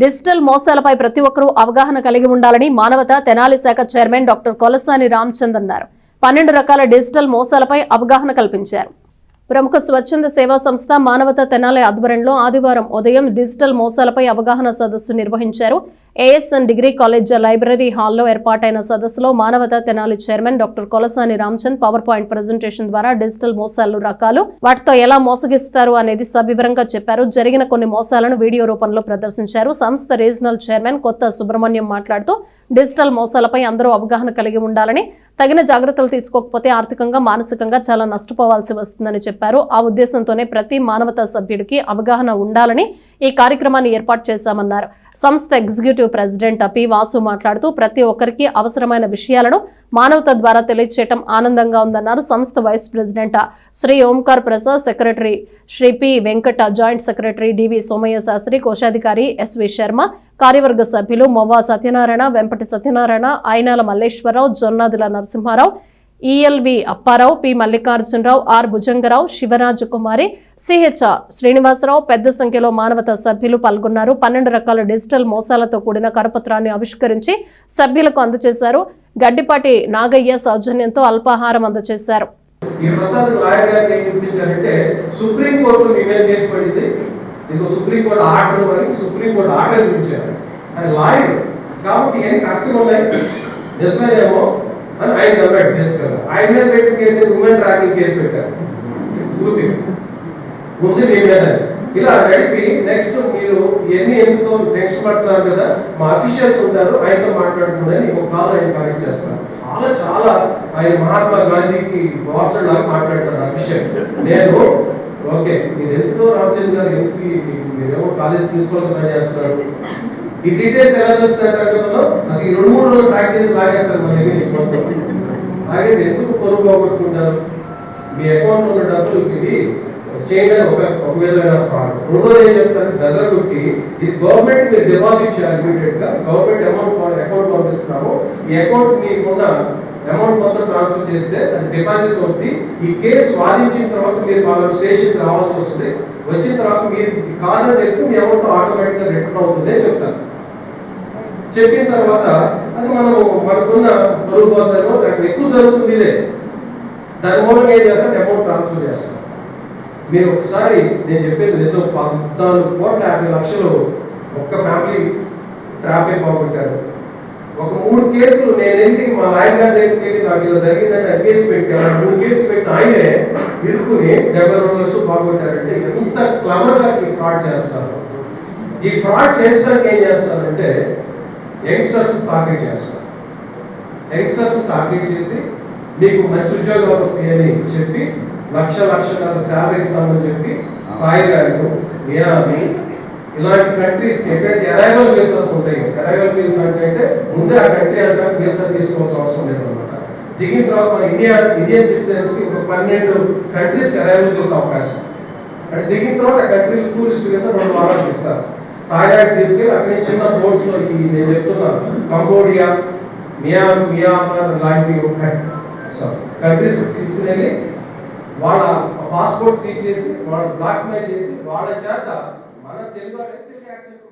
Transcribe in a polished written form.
Digital మోసాలపై ప్రతి ఒక్కరూ అవగాహన కలిగి ఉండాలని మానవతా తెనాలి శాఖ చైర్మన్ డాక్టర్ కొలసాని రామచంద్ అన్నారు. 12 రకాల డిజిటల్ మోసాలపై అవగాహన కల్పించారు. ప్రముఖ స్వచ్ఛంద సేవా సంస్థ మానవతా తెనాలి ఆధ్వర్యంలో ఆదివారం ఉదయం డిజిటల్ మోసాలపై అవగాహన సదస్సు నిర్వహించారు. ఏఎస్ఎన్ డిగ్రీ కాలేజ్ లైబ్రరీ హాల్లో ఏర్పాటైన సదస్సులో Manavatha Tenali chairman doctor Kolasani Ramachand power point presentation ద్వారా డిజిటల్ మోసాలు రకాలు, వాటితో ఎలా మోసగిస్తారు అనేది సవివరంగా చెప్పారు. జరిగిన కొన్ని మోసాలను వీడియో రూపంలో ప్రదర్శించారు. సంస్థ రీజనల్ చైర్మన్ కొత్త సుబ్రహ్మణ్యం మాట్లాడుతూ డిజిటల్ మోసాలపై అందరూ అవగాహన కలిగి ఉండాలని, తగిన జాగ్రత్తలు తీసుకోకపోతే ఆర్థికంగా మానసికంగా చాలా నష్టపోవాల్సి వస్తుందని చెప్పారు. ఆ ఉద్దేశంతోనే ప్రతి మానవతా సభ్యుడికి అవగాహన ఉండాలని ఈ కార్యక్రమాన్ని ఏర్పాటు చేశామన్నారు. సంస్థ ఎగ్జిక్యూటివ్ ప్రెసిడెంట్ పి వాసు మాట్లాడుతూ ప్రతి ఒక్కరికి అవసరమైన విషయాలను మానవత ద్వారా తెలియచేయడం ఆనందంగా ఉందన్నారు. సంస్థ vice president Shri Omkar Prasad, secretary Shri P Venkata, joint secretary DV Somaiah Sastry, కోశాధికారి ఎస్వి శర్మ, కార్యవర్గ సభ్యులు Movva Satyanarayana, Vempati Satyanarayana, Ainala Malleswararao, Jonnadula Narasimharao, ELV Apparao, P Mallikarjunarao, R Bhujangarao, Sivaraju Kumari, CH Srinivasarao పెద్ద సంఖ్యలో మానవతా సభ్యులు పాల్గొన్నారు. 12 రకాల డిజిటల్ మోసాలతో కూడిన కరపత్రాన్ని ఆవిష్కరించి సభ్యులకు అందజేశారు. గడ్డిపాటి నాగయ్య సౌజన్యంతో అల్పాహారం అందజేశారు. ఆయన నమ్మాడు బేసికల్గా. ఆయన మీద పెట్టిన కేసు ఉమెన్ ట్రాకింగ్ కేసు పెట్టారు పూర్తి ముందు మీ మీద. ఇలా నడిపి నెక్స్ట్ మీరు ఎన్ని ఎందుకో టెక్స్ట్ పడుతున్నారు కదా, మా అఫీషియల్స్ ఉంటారు, ఆయనతో మాట్లాడుతున్నారని ఒక కాల్ ఆయన కనెక్ట్ చేస్తారు. చాలా ఆయన మహాత్మా గాంధీకి వాట్సాప్ లాగా మాట్లాడతారు అఫీషియల్. నేను ఓకే, మీరు ఎందుకో రామచంద్ర గారు ఎందుకు మీరేమో కాలేజ్ ప్రిన్సిపల్ గా చేస్తున్నారు, ఈ డీటెయిల్స్ ఎలా తెలుస్తారంటే అసలు ఈ 2-3 రోజులు ట్రాక్ చేసి లాగేస్తారు మన దగ్గర మొత్తం. లాగేసి ఎందుకు పొరుగు పోగొట్టుకుంటారు, మీ అకౌంట్ ఉన్న డబ్బులు ఇది చేయడం ఒక విధమైన ఫ్రాడ్. రెండోది ఏం చెప్తారు, బెదరగొట్టి ఇది గవర్నమెంట్ మీరు డిపాజిట్ చేయాలి ఇమీడియట్ గా, గవర్నమెంట్ అకౌంట్ పంపిస్తున్నాము, ఈ అకౌంట్ మీకున్న అమౌంట్ మొత్తం ట్రాన్స్ఫర్ చేస్తే అది డిపాజిట్ అవుతుంది. ఈ కేసు వాదించిన తర్వాత మీరు వాళ్ళ స్టేషన్కి రావాల్సి వస్తుంది. వచ్చిన తర్వాత మీరు కారణం చేస్తే మీ అమౌంట్ ఆటోమేటిక్గా రిటర్న్ అవుతుంది అని చెప్తారు. చెప్పిన తర్వాత అది మనకున్న పొరుగు పోతారో ఎక్కువ జరుగుతుంది ఇదే. దాని మూలంగా ఏం చేస్తాం, అమౌంట్ ట్రాన్స్ఫర్ చేస్తాం. మీరు ఒకసారి నేను చెప్పేది నిజం, 14,50,00,000 ఒక్క ఫ్యామిలీ ట్రాప్ అయిపోగొట్టారు. ఒక 3 కేసులు నేను వెళ్ళి మా లాయర్ గారి దగ్గరికి వెళ్ళి నాకు ఇలా జరిగిందంటే కేసు పెట్టాను. 3 కేసులు పెట్టి ఆయనే ఇరుక్కుని 72 లక్షలు బాగొట్టారంటే ఎంత క్లవర్గా ఈ ఫ్రాడ్ చేస్తారు. ఈ ఫ్రాడ్ చేసడానికి ఏం చేస్తారంటే యంగ్స్టర్స్ టార్గెట్ చేస్తారు. యంగ్స్టర్స్ టార్గెట్ చేసి మీకు మంచి ఉద్యోగాలు వస్తాయని చెప్పి లక్షన్నర శాలరీ ఇస్తామని చెప్పి థాయిలాండ్, మియామి ఇలాంటి కంట్రీస్కి ఎక్కడైతే అరైవల్ వీసాస్ ఉంటాయి, అరైవల్ వీసా అంటే ముందే ఆ కంట్రీ వెళ్ళడానికి వీసా తీసుకోవాల్సిన అవసరం లేదన్నమాట. దిగిన తర్వాత మన ఇండియన్ సిటిజన్స్కి ఒక 12 కంట్రీస్కి అరైవల్ వీసా అవకాశం. అంటే దిగిన తర్వాత ఆ కంట్రీలో టూరిస్ట్ వీసా 2 వారాలకు ఇస్తారు. థాయిలాండ్ తీసుకెళ్ళి అక్కడ చిన్న బోర్డ్స్లో నేను చెప్తున్నా కంబోడియా, మియాన్మార్ లాంటి కంట్రీస్ తీసుకుని వాళ్ళ పాస్పోర్ట్ సీజ్ చేసి వాళ్ళ బ్లాక్మెయిల్ చేసి వాళ్ళ చేత మన తెలుగు యాక్సెప్ట్